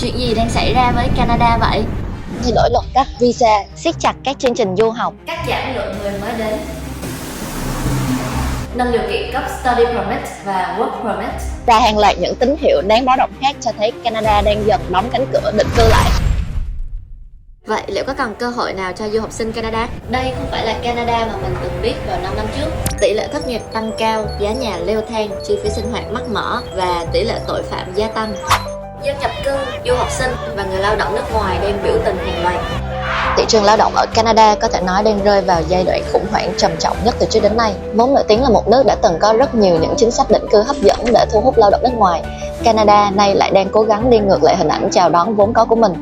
Chuyện gì đang xảy ra với Canada vậy? Thay đổi luật cấp visa, siết chặt các chương trình du học, Cắt giảm lượng người mới đến, nâng điều kiện cấp Study Permit và Work Permit. và hàng loạt những tín hiệu đáng báo động khác cho thấy Canada đang dần đóng cánh cửa định cư lại. Vậy liệu có còn cơ hội nào cho du học sinh Canada? Đây không phải là Canada mà mình từng biết vào 5 năm trước. Tỷ lệ thất nghiệp tăng cao, giá nhà leo thang, chi phí sinh hoạt mắc mỏ và tỷ lệ tội phạm gia tăng. Dân nhập cư, du học sinh và người lao động nước ngoài đang biểu tình hàng loạt. Thị trường lao động ở Canada có thể nói đang rơi vào giai đoạn khủng hoảng trầm trọng nhất từ trước đến nay. Vốn nổi tiếng là một nước đã từng có rất nhiều những chính sách định cư hấp dẫn để thu hút lao động nước ngoài, Canada nay lại đang cố gắng đi ngược lại hình ảnh chào đón vốn có của mình.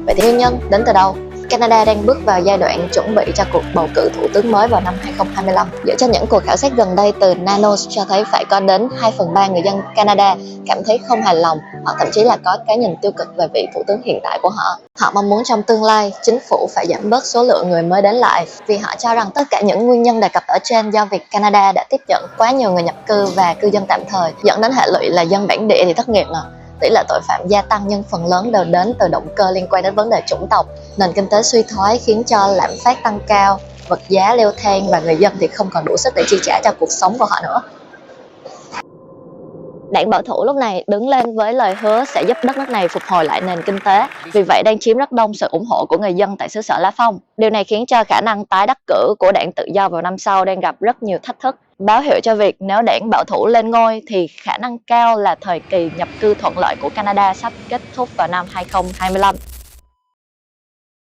Vậy thì nguyên nhân đến từ đâu? Canada đang bước vào giai đoạn chuẩn bị cho cuộc bầu cử thủ tướng mới vào năm 2025. Dựa trên những cuộc khảo sát gần đây từ Nanos cho thấy phải có đến 2/3 người dân Canada cảm thấy không hài lòng hoặc thậm chí là có cái nhìn tiêu cực về vị thủ tướng hiện tại của họ. Họ mong muốn trong tương lai, chính phủ phải giảm bớt số lượng người mới đến lại vì họ cho rằng tất cả những nguyên nhân đề cập ở trên do việc Canada đã tiếp nhận quá nhiều người nhập cư và cư dân tạm thời, dẫn đến hệ lụy là dân bản địa thì thất nghiệp nè. Tỷ lệ tội phạm gia tăng nhưng phần lớn đều đến từ động cơ liên quan đến vấn đề chủng tộc. Nền kinh tế suy thoái khiến cho lạm phát tăng cao, vật giá leo thang và người dân thì không còn đủ sức để chi trả cho cuộc sống của họ nữa. Đảng bảo thủ lúc này đứng lên với lời hứa sẽ giúp đất nước này phục hồi lại nền kinh tế, vì vậy đang chiếm rất đông sự ủng hộ của người dân tại xứ sở Lá Phong. Điều này khiến cho khả năng tái đắc cử của đảng Tự do vào năm sau đang gặp rất nhiều thách thức, báo hiệu cho việc nếu đảng bảo thủ lên ngôi thì khả năng cao là thời kỳ nhập cư thuận lợi của Canada sắp kết thúc vào năm 2025.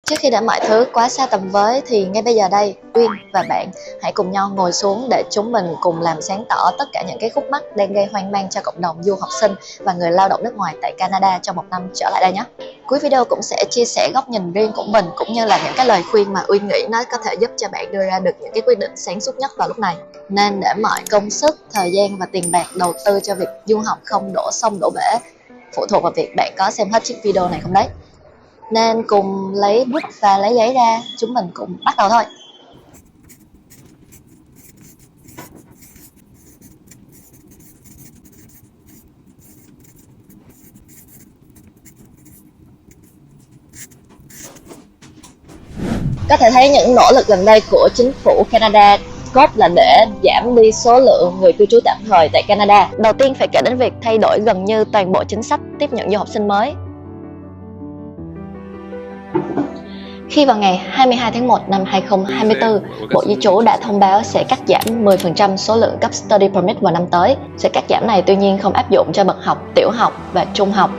Trước khi để mọi thứ quá xa tầm với thì ngay bây giờ đây, Uyên và bạn hãy cùng nhau ngồi xuống để chúng mình cùng làm sáng tỏ tất cả những cái khúc mắc đang gây hoang mang cho cộng đồng du học sinh và người lao động nước ngoài tại Canada trong một năm trở lại đây nhé. Cuối video cũng sẽ chia sẻ góc nhìn riêng của mình cũng như là những cái lời khuyên mà Uyên nghĩ nó có thể giúp cho bạn đưa ra được những cái quyết định sáng suốt nhất vào lúc này. Nên để mọi công sức, thời gian và tiền bạc đầu tư cho việc du học không đổ sông đổ bể phụ thuộc vào việc bạn có xem hết chiếc video này không đấy. Nên cùng lấy bút và lấy giấy ra, chúng mình cùng bắt đầu thôi. Có thể thấy những nỗ lực gần đây của chính phủ Canada góp là để giảm đi số lượng người cư trú tạm thời tại Canada. Đầu tiên phải kể đến việc thay đổi gần như toàn bộ chính sách tiếp nhận du học sinh mới. Khi vào ngày 22 tháng 1 năm 2024, Bộ Di trú đã thông báo sẽ cắt giảm 10% số lượng cấp Study Permit vào năm tới. Sự cắt giảm này tuy nhiên không áp dụng cho bậc học, tiểu học và trung học.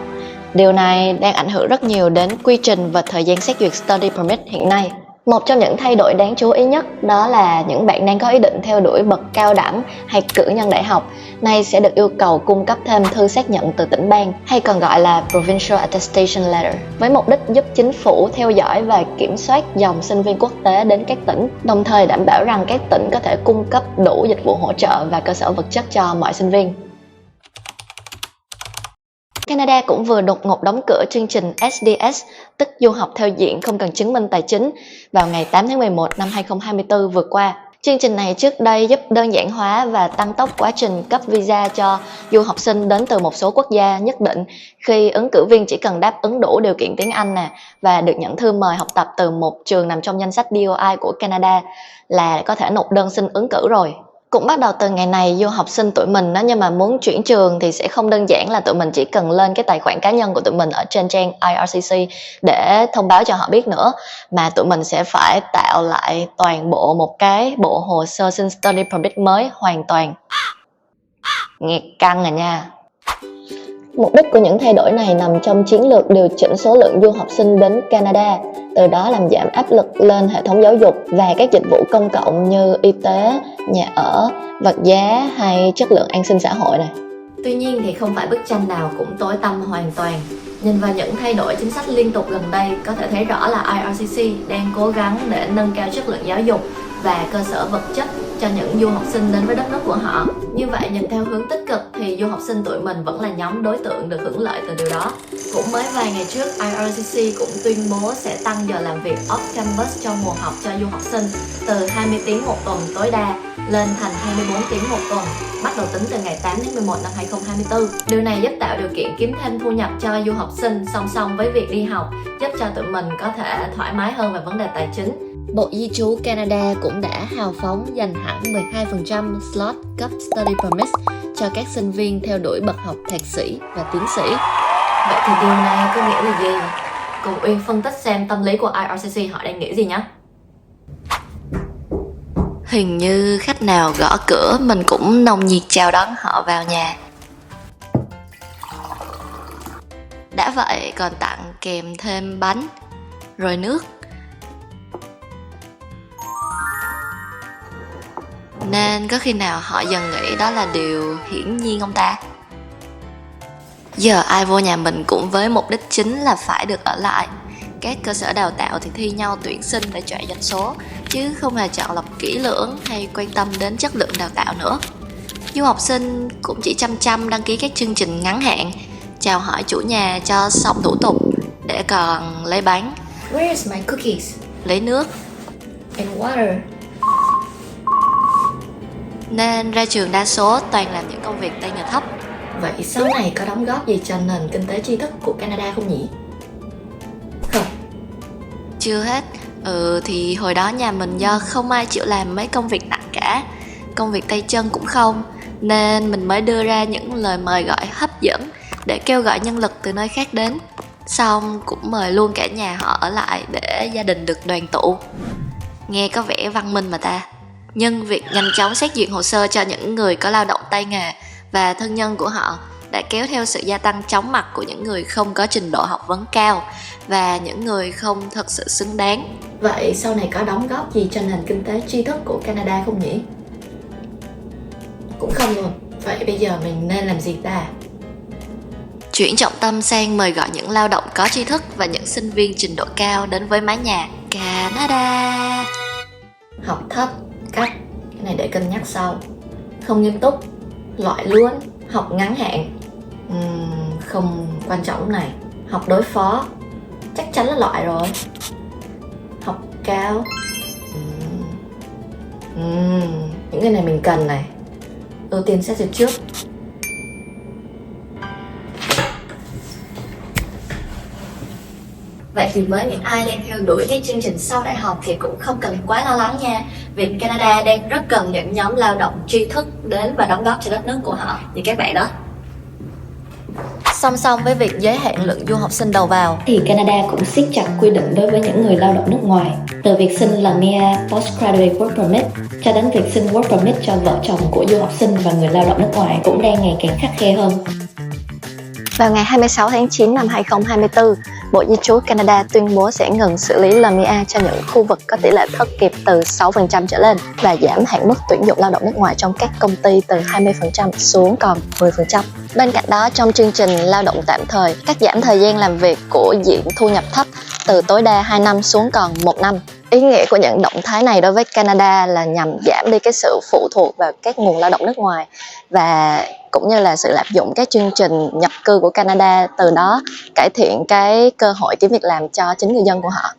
Điều này đang ảnh hưởng rất nhiều đến quy trình và thời gian xét duyệt Study Permit hiện nay. Một trong những thay đổi đáng chú ý nhất đó là những bạn đang có ý định theo đuổi bậc cao đẳng hay cử nhân đại học nay sẽ được yêu cầu cung cấp thêm thư xác nhận từ tỉnh bang hay còn gọi là Provincial Attestation Letter với mục đích giúp chính phủ theo dõi và kiểm soát dòng sinh viên quốc tế đến các tỉnh, đồng thời đảm bảo rằng các tỉnh có thể cung cấp đủ dịch vụ hỗ trợ và cơ sở vật chất cho mọi sinh viên. Canada cũng vừa đột ngột đóng cửa chương trình SDS, tức du học theo diện không cần chứng minh tài chính, vào ngày 8 tháng 11 năm 2024 vừa qua. Chương trình này trước đây giúp đơn giản hóa và tăng tốc quá trình cấp visa cho du học sinh đến từ một số quốc gia nhất định khi ứng cử viên chỉ cần đáp ứng đủ điều kiện tiếng Anh và được nhận thư mời học tập từ một trường nằm trong danh sách DOI của Canada là có thể nộp đơn xin ứng cử rồi. Cũng bắt đầu từ ngày này, du học sinh tụi mình nhưng mà muốn chuyển trường thì sẽ không đơn giản là tụi mình chỉ cần lên cái tài khoản cá nhân của tụi mình ở trên trang IRCC để thông báo cho họ biết nữa, mà tụi mình sẽ phải tạo lại toàn bộ một cái bộ hồ sơ xin Study Permit mới hoàn toàn. Nghe căng rồi nha. Mục đích của những thay đổi này nằm trong chiến lược điều chỉnh số lượng du học sinh đến Canada, từ đó làm giảm áp lực lên hệ thống giáo dục và các dịch vụ công cộng như y tế, nhà ở, vật giá hay chất lượng an sinh xã hội này. Tuy nhiên thì không phải bức tranh nào cũng tối tăm hoàn toàn. Nhìn vào những thay đổi chính sách liên tục gần đây, có thể thấy rõ là IRCC đang cố gắng để nâng cao chất lượng giáo dục và cơ sở vật chất cho những du học sinh đến với đất nước của họ. Như vậy nhìn theo hướng tích cực thì du học sinh tụi mình vẫn là nhóm đối tượng được hưởng lợi từ điều đó. Cũng mới vài ngày trước, IRCC cũng tuyên bố sẽ tăng giờ làm việc off-campus trong mùa học cho du học sinh từ 20 tiếng một tuần tối đa lên thành 24 tiếng một tuần, bắt đầu tính từ ngày 8 đến 11 năm 2024. Điều này giúp tạo điều kiện kiếm thêm thu nhập cho du học sinh song song với việc đi học, giúp cho tụi mình có thể thoải mái hơn về vấn đề tài chính. Bộ Di trú Canada cũng đã hào phóng dành hẳn 12% slot cấp study permit cho các sinh viên theo đuổi bậc học thạc sĩ và tiến sĩ. Vậy thì điều này có nghĩa là gì? Cùng Uyên phân tích xem tâm lý của IRCC họ đang nghĩ gì nhé. Hình như khách nào gõ cửa mình cũng nồng nhiệt chào đón họ vào nhà. Đã vậy còn tặng kèm thêm bánh, rồi nước. Nên có khi nào họ dần nghĩ đó là điều hiển nhiên không ta? Giờ ai vô nhà mình cũng với mục đích chính là phải được ở lại. Các cơ sở đào tạo thì thi nhau tuyển sinh để chạy doanh số, chứ không hề chọn lọc kỹ lưỡng hay quan tâm đến chất lượng đào tạo nữa. Du học sinh cũng chỉ chăm đăng ký các chương trình ngắn hạn, chào hỏi chủ nhà cho xong thủ tục để còn lấy bánh. Where's my cookies? Lấy nước. And water. Nên ra trường đa số toàn làm những công việc tay nghề thấp. Vậy sau này có đóng góp gì cho nền kinh tế tri thức của Canada không nhỉ? Không. Chưa hết. Thì hồi đó nhà mình do không ai chịu làm mấy công việc nặng cả, công việc tay chân cũng không, nên mình mới đưa ra những lời mời gọi hấp dẫn để kêu gọi nhân lực từ nơi khác đến. Xong cũng mời luôn cả nhà họ ở lại để gia đình được đoàn tụ. Nghe có vẻ văn minh mà ta. Nhưng việc nhanh chóng xét duyệt hồ sơ cho những người có lao động tay nghề và thân nhân của họ đã kéo theo sự gia tăng chóng mặt của những người không có trình độ học vấn cao và những người không thật sự xứng đáng. Vậy sau này có đóng góp gì cho nền kinh tế tri thức của Canada không nhỉ? Cũng không luôn. Vậy bây giờ mình nên làm gì ta? Chuyển trọng tâm sang mời gọi những lao động có tri thức và những sinh viên trình độ cao đến với mái nhà Canada. Học thấp, cách, cái này để cân nhắc sau. Không nghiêm túc, loại luôn. Học ngắn hạn, không quan trọng lúc này. Học đối phó, chắc chắn là loại rồi. Học cao, những cái này mình cần này. Ưu tiên xét duyệt trước. Vậy thì với những ai đang theo đuổi các chương trình sau đại học thì cũng không cần quá lo lắng nha. Vì Canada đang rất cần những nhóm lao động tri thức đến và đóng góp cho đất nước của họ, như các bạn đó. Song song với việc giới hạn lượng du học sinh đầu vào thì Canada cũng siết chặt quy định đối với những người lao động nước ngoài. Từ việc xin LMIA Postgraduate Work Permit cho đến việc xin Work Permit cho vợ chồng của du học sinh và người lao động nước ngoài cũng đang ngày càng khắt khe hơn. Vào ngày 26 tháng 9 năm 2024, Bộ Di trú Canada tuyên bố sẽ ngừng xử lý LMIA cho những khu vực có tỷ lệ thất nghiệp từ 6% trở lên và giảm hạn mức tuyển dụng lao động nước ngoài trong các công ty từ 20% xuống còn 10%. Bên cạnh đó, trong chương trình lao động tạm thời, cắt giảm thời gian làm việc của diện thu nhập thấp từ tối đa 2 năm xuống còn 1 năm. Ý nghĩa của những động thái này đối với Canada là nhằm giảm đi cái sự phụ thuộc vào các nguồn lao động nước ngoài và cũng như là sự lạm dụng các chương trình nhập cư của Canada, từ đó cải thiện cái cơ hội kiếm việc làm cho chính người dân của họ.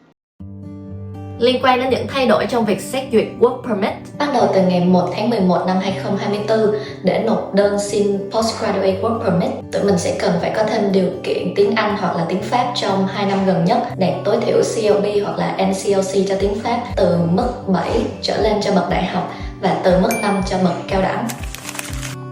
Liên quan đến những thay đổi trong việc xét duyệt Work Permit, bắt đầu từ ngày 1 tháng 11 năm 2024, để nộp đơn xin Postgraduate Work Permit, tụi mình sẽ cần phải có thêm điều kiện tiếng Anh hoặc là tiếng Pháp trong 2 năm gần nhất, đạt tối thiểu CLB hoặc là NCLC cho tiếng Pháp từ mức 7 trở lên cho bậc đại học và từ mức 5 cho bậc cao đẳng.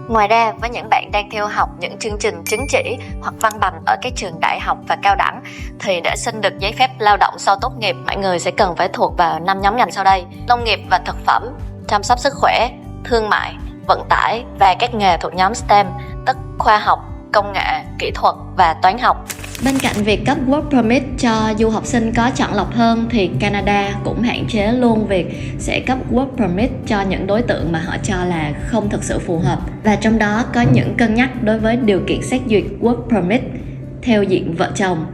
Ngoài ra, với những bạn đang theo học những chương trình chứng chỉ hoặc văn bằng ở các trường đại học và cao đẳng, thì để xin được giấy phép lao động sau tốt nghiệp, mọi người sẽ cần phải thuộc vào 5 nhóm ngành sau đây: nông nghiệp và thực phẩm, chăm sóc sức khỏe, thương mại, vận tải và các nghề thuộc nhóm STEM, tức khoa học, công nghệ, kỹ thuật và toán học. Bên cạnh việc cấp Work Permit cho du học sinh có chọn lọc hơn thì Canada cũng hạn chế luôn việc sẽ cấp Work Permit cho những đối tượng mà họ cho là không thực sự phù hợp. Và trong đó có những cân nhắc đối với điều kiện xét duyệt Work Permit theo diện vợ chồng.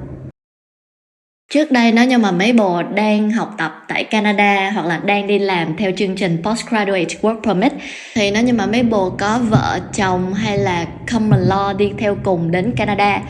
Trước đây nếu như mà mấy bồ đang học tập tại Canada hoặc là đang đi làm theo chương trình Postgraduate Work Permit, thì nếu như mà mấy bồ có vợ chồng hay là common law đi theo cùng đến Canada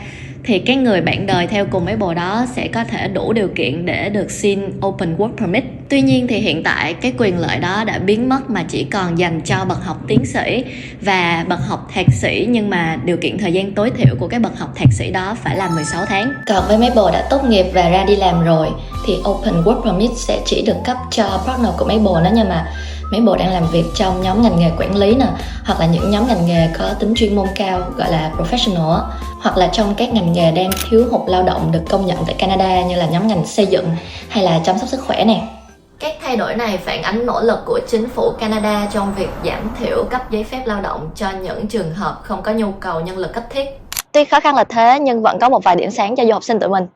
thì cái người bạn đời theo cùng với bồ đó sẽ có thể đủ điều kiện để được xin Open Work Permit. Tuy nhiên thì hiện tại cái quyền lợi đó đã biến mất mà chỉ còn dành cho bậc học tiến sĩ và bậc học thạc sĩ, nhưng mà điều kiện thời gian tối thiểu của cái bậc học thạc sĩ đó phải là 16 tháng. Còn với mấy bồ đã tốt nghiệp và ra đi làm rồi thì Open Work Permit sẽ chỉ được cấp cho partner của mấy bồ nếu như mà mấy bồ đang làm việc trong nhóm ngành nghề quản lý nè, hoặc là những nhóm ngành nghề có tính chuyên môn cao gọi là professional, hoặc là trong các ngành nghề đang thiếu hụt lao động được công nhận tại Canada như là nhóm ngành xây dựng hay là chăm sóc sức khỏe nè. Các thay đổi này phản ánh nỗ lực của chính phủ Canada trong việc giảm thiểu cấp giấy phép lao động cho những trường hợp không có nhu cầu nhân lực cấp thiết. Tuy khó khăn là thế nhưng vẫn có một vài điểm sáng cho du học sinh tụi mình.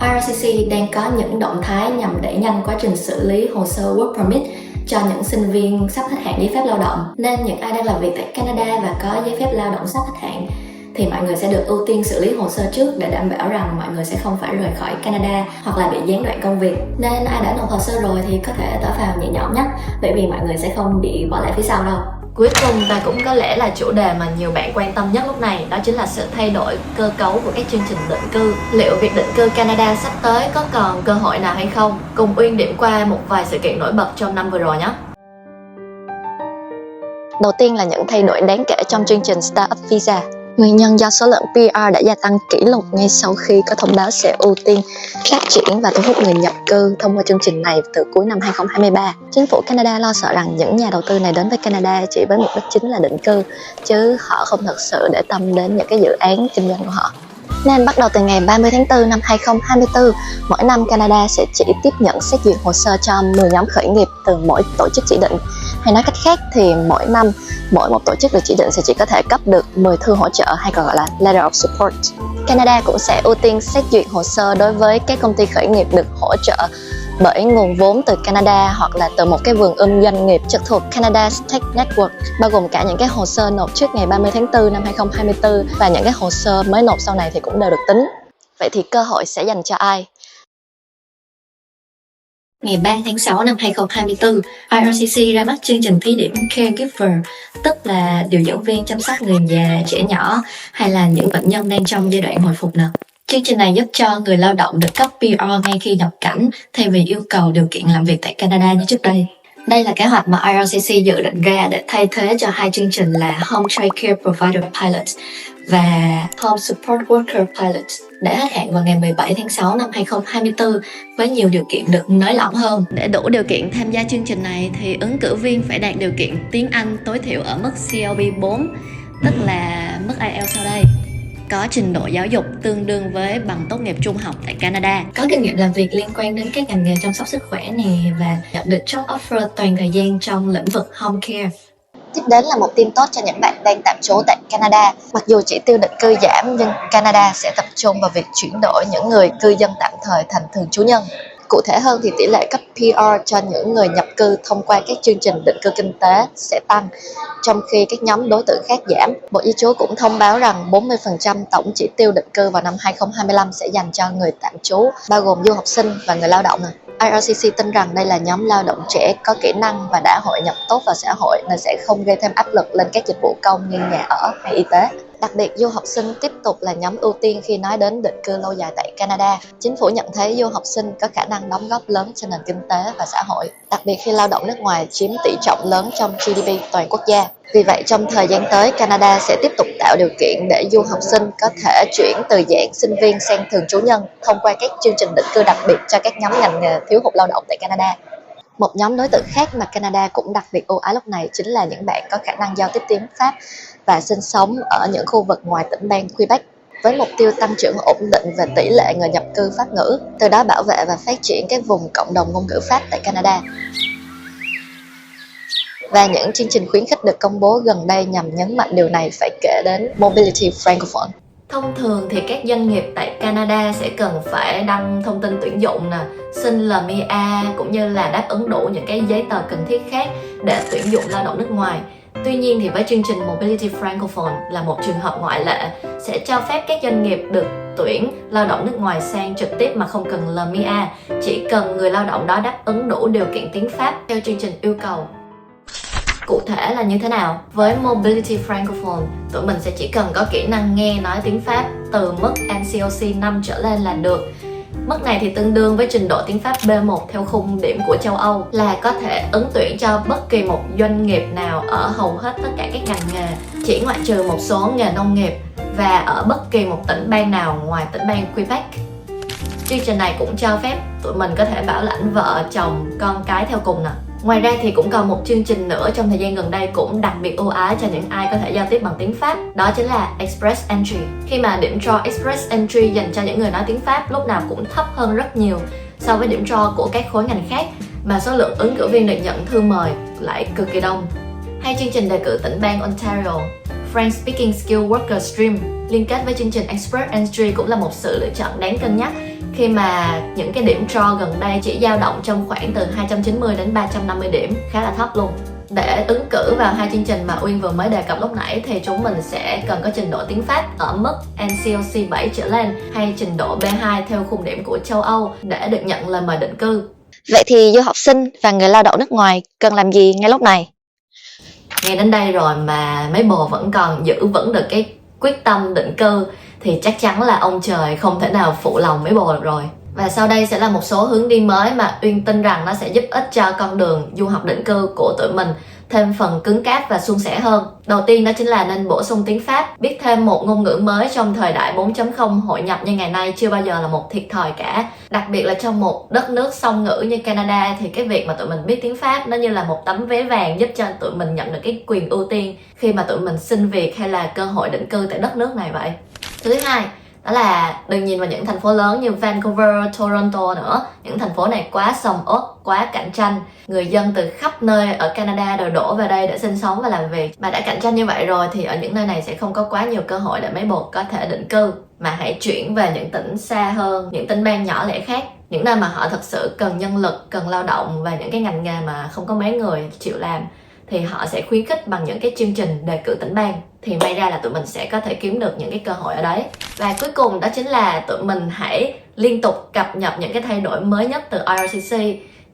IRCC đang có những động thái nhằm đẩy nhanh quá trình xử lý hồ sơ Work Permit cho những sinh viên sắp hết hạn giấy phép lao động. Nên những ai đang làm việc tại Canada và có giấy phép lao động sắp hết hạn thì mọi người sẽ được ưu tiên xử lý hồ sơ trước để đảm bảo rằng mọi người sẽ không phải rời khỏi Canada hoặc là bị gián đoạn công việc. Nên ai đã nộp hồ sơ rồi thì có thể thở phào nhẹ nhõm nhé, bởi vì mọi người sẽ không bị bỏ lại phía sau đâu. Cuối cùng và cũng có lẽ là chủ đề mà nhiều bạn quan tâm nhất lúc này, đó chính là sự thay đổi cơ cấu của các chương trình định cư. Liệu việc định cư Canada sắp tới có còn cơ hội nào hay không? Cùng Uyên điểm qua một vài sự kiện nổi bật trong năm vừa rồi nhé. Đầu tiên là những thay đổi đáng kể trong chương trình Startup Visa. Nguyên nhân do số lượng PR đã gia tăng kỷ lục ngay sau khi có thông báo sẽ ưu tiên phát triển và thu hút người nhập cư thông qua chương trình này từ cuối năm 2023. Chính phủ Canada lo sợ rằng những nhà đầu tư này đến với Canada chỉ với mục đích chính là định cư, chứ họ không thực sự để tâm đến những cái dự án kinh doanh của họ. Nên bắt đầu từ ngày 30 tháng 4 năm 2024, mỗi năm Canada sẽ chỉ tiếp nhận xét duyệt hồ sơ cho 10 nhóm khởi nghiệp từ mỗi tổ chức chỉ định. Hay nói cách khác thì mỗi năm, mỗi một tổ chức được chỉ định sẽ chỉ có thể cấp được 10 thư hỗ trợ hay còn gọi là Letter of Support. Canada cũng sẽ ưu tiên xét duyệt hồ sơ đối với các công ty khởi nghiệp được hỗ trợ bởi nguồn vốn từ Canada hoặc là từ một cái vườn doanh nghiệp trực thuộc Canada's Tech Network, bao gồm cả những cái hồ sơ nộp trước ngày 30 tháng 4 năm 2024 và những cái hồ sơ mới nộp sau này thì cũng đều được tính. Vậy thì cơ hội sẽ dành cho ai? Ngày 3 tháng 6 năm 2024, IRCC ra mắt chương trình thí điểm Caregiver, tức là điều dưỡng viên chăm sóc người già, trẻ nhỏ hay là những bệnh nhân đang trong giai đoạn hồi phục nè. Chương trình này giúp cho người lao động được cấp PR ngay khi nhập cảnh thay vì yêu cầu điều kiện làm việc tại Canada như trước đây. Đây là kế hoạch mà IRCC dự định ra để thay thế cho hai chương trình là Home Child Care Provider Pilot và Home Support Worker Pilot để hết hạn vào ngày 17 tháng 6 năm 2024 với nhiều điều kiện được nới lỏng hơn. Để đủ điều kiện tham gia chương trình này thì ứng cử viên phải đạt điều kiện tiếng Anh tối thiểu ở mức CLB 4, tức là mức IELTS sau đây. Có trình độ giáo dục tương đương với bằng tốt nghiệp trung học tại Canada, có kinh nghiệm làm việc liên quan đến các ngành nghề chăm sóc sức khỏe nè và nhận được job offer toàn thời gian trong lĩnh vực home care. Tiếp đến là một tin tốt cho những bạn đang tạm trú tại Canada. Mặc dù chỉ tiêu định cư giảm nhưng Canada sẽ tập trung vào việc chuyển đổi những người cư dân tạm thời thành thường trú nhân. Cụ thể hơn thì tỷ lệ cấp PR cho những người nhập cư thông qua các chương trình định cư kinh tế sẽ tăng, trong khi các nhóm đối tượng khác giảm. Bộ Di trú cũng thông báo rằng 40% tổng chỉ tiêu định cư vào năm 2025 sẽ dành cho người tạm trú, bao gồm du học sinh và người lao động. IRCC tin rằng đây là nhóm lao động trẻ có kỹ năng và đã hội nhập tốt vào xã hội nên sẽ không gây thêm áp lực lên các dịch vụ công như nhà ở hay y tế. Đặc biệt, du học sinh tiếp tục là nhóm ưu tiên khi nói đến định cư lâu dài tại Canada. Chính phủ nhận thấy du học sinh có khả năng đóng góp lớn cho nền kinh tế và xã hội, đặc biệt khi lao động nước ngoài chiếm tỷ trọng lớn trong GDP toàn quốc gia. Vì vậy, trong thời gian tới, Canada sẽ tiếp tục tạo điều kiện để du học sinh có thể chuyển từ dạng sinh viên sang thường trú nhân thông qua các chương trình định cư đặc biệt cho các nhóm ngành nghề thiếu hụt lao động tại Canada. Một nhóm đối tượng khác mà Canada cũng đặc biệt ưu ái lúc này chính là những bạn có khả năng giao tiếp tiếng Pháp và sinh sống ở những khu vực ngoài tỉnh bang Quebec, với mục tiêu tăng trưởng ổn định về tỷ lệ người nhập cư Pháp ngữ, từ đó bảo vệ và phát triển các vùng cộng đồng ngôn ngữ Pháp tại Canada. Và những chương trình khuyến khích được công bố gần đây nhằm nhấn mạnh điều này phải kể đến Mobility Francophone. Thông thường thì các doanh nghiệp tại Canada sẽ cần phải đăng thông tin tuyển dụng, xin LMIA cũng như là đáp ứng đủ những cái giấy tờ cần thiết khác để tuyển dụng lao động nước ngoài. Tuy nhiên thì với chương trình Mobility Francophone là một trường hợp ngoại lệ, sẽ cho phép các doanh nghiệp được tuyển lao động nước ngoài sang trực tiếp mà không cần LMIA, chỉ cần người lao động đó đáp ứng đủ điều kiện tiếng Pháp theo chương trình yêu cầu. Cụ thể là như thế nào? Với Mobility Francophone, tụi mình sẽ chỉ cần có kỹ năng nghe nói tiếng Pháp từ mức NCOC 5 trở lên là được. Mức này thì tương đương với trình độ tiếng Pháp B1 theo khung điểm của châu Âu, là có thể ứng tuyển cho bất kỳ một doanh nghiệp nào ở hầu hết tất cả các ngành nghề, chỉ ngoại trừ một số nghề nông nghiệp, và ở bất kỳ một tỉnh bang nào ngoài tỉnh bang Quebec. Chương trình này cũng cho phép tụi mình có thể bảo lãnh vợ, chồng, con cái theo cùng nè. Ngoài ra thì cũng còn một chương trình nữa trong thời gian gần đây cũng đặc biệt ưu ái cho những ai có thể giao tiếp bằng tiếng Pháp. Đó chính là Express Entry. Khi mà điểm draw Express Entry dành cho những người nói tiếng Pháp lúc nào cũng thấp hơn rất nhiều so với điểm draw của các khối ngành khác, mà số lượng ứng cử viên được nhận thư mời lại cực kỳ đông. Hay chương trình đề cử tỉnh bang Ontario, French Speaking Skill Worker Stream liên kết với chương trình Express Entry cũng là một sự lựa chọn đáng cân nhắc, khi mà những cái điểm draw gần đây chỉ dao động trong khoảng từ 290 đến 350 điểm, khá là thấp luôn. Để ứng cử vào hai chương trình mà Uyên vừa mới đề cập lúc nãy thì chúng mình sẽ cần có trình độ tiếng Pháp ở mức NCOC 7 trở lên hay trình độ B2 theo khung điểm của châu Âu để được nhận lời mời định cư. Vậy thì du học sinh và người lao động nước ngoài cần làm gì ngay lúc này? Nghe đến đây rồi mà mấy bồ vẫn còn giữ vững được cái quyết tâm định cư thì chắc chắn là ông trời không thể nào phụ lòng mấy bồ được rồi. Và sau đây sẽ là một số hướng đi mới mà Uyên tin rằng nó sẽ giúp ích cho con đường du học định cư của tụi mình thêm phần cứng cáp và suôn sẻ hơn. Đầu tiên đó chính là nên bổ sung tiếng Pháp. Biết thêm một ngôn ngữ mới trong thời đại 4.0 hội nhập như ngày nay chưa bao giờ là một thiệt thòi cả. Đặc biệt là trong một đất nước song ngữ như Canada thì cái việc mà tụi mình biết tiếng Pháp nó như là một tấm vé vàng giúp cho tụi mình nhận được cái quyền ưu tiên khi mà tụi mình xin việc hay là cơ hội định cư tại đất nước này vậy. Thứ hai, đó là đừng nhìn vào những thành phố lớn như Vancouver, Toronto nữa. Những thành phố này quá sầm uất, quá cạnh tranh. Người dân từ khắp nơi ở Canada đều đổ về đây để sinh sống và làm việc. Mà đã cạnh tranh như vậy rồi thì ở những nơi này sẽ không có quá nhiều cơ hội để mấy bồ có thể định cư. Mà hãy chuyển về những tỉnh xa hơn, những tỉnh bang nhỏ lẻ khác, những nơi mà họ thật sự cần nhân lực, cần lao động và những cái ngành nghề mà không có mấy người chịu làm, thì họ sẽ khuyến khích bằng những cái chương trình đề cử tỉnh bang. Thì may ra là tụi mình sẽ có thể kiếm được những cái cơ hội ở đấy. Và cuối cùng đó chính là tụi mình hãy liên tục cập nhật những cái thay đổi mới nhất từ IRCC.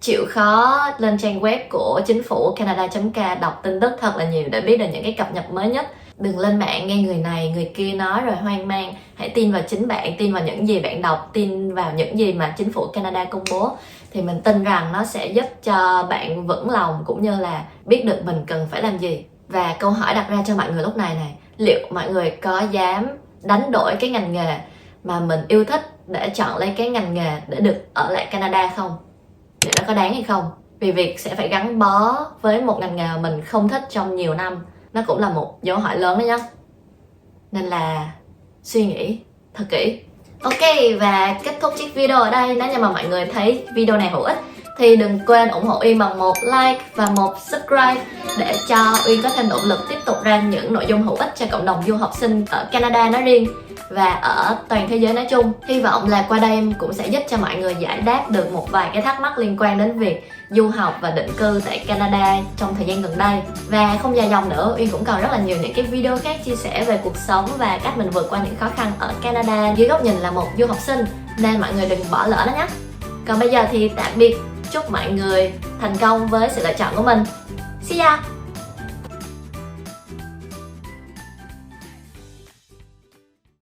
Chịu khó lên trang web của chính phủ canada.ca đọc tin tức thật là nhiều để biết được những cái cập nhật mới nhất. Đừng lên mạng nghe người này người kia nói rồi hoang mang. Hãy tin vào chính bạn, tin vào những gì bạn đọc, tin vào những gì mà chính phủ Canada công bố. Thì mình tin rằng nó sẽ giúp cho bạn vững lòng cũng như là biết được mình cần phải làm gì. Và câu hỏi đặt ra cho mọi người lúc này này, liệu mọi người có dám đánh đổi cái ngành nghề mà mình yêu thích để chọn lấy cái ngành nghề để được ở lại Canada không? Liệu nó có đáng hay không? Vì việc sẽ phải gắn bó với một ngành nghề mình không thích trong nhiều năm, nó cũng là một dấu hỏi lớn đó nhá. Nên là suy nghĩ thật kỹ. Ok, và kết thúc chiếc video ở đây. Nếu như mà mọi người thấy video này hữu ích thì đừng quên ủng hộ Uyên bằng một like và một subscribe để cho Uyên có thêm động lực tiếp tục ra những nội dung hữu ích cho cộng đồng du học sinh ở Canada nói riêng và ở toàn thế giới nói chung. Hy vọng là qua đây em cũng sẽ giúp cho mọi người giải đáp được một vài cái thắc mắc liên quan đến việc du học và định cư tại Canada trong thời gian gần đây. Và không dài dòng nữa, Uyên cũng còn rất là nhiều những cái video khác chia sẻ về cuộc sống và cách mình vượt qua những khó khăn ở Canada dưới góc nhìn là một du học sinh, nên mọi người đừng bỏ lỡ nó nhé. Còn bây giờ thì tạm biệt, chúc mọi người thành công với sự lựa chọn của mình. See ya!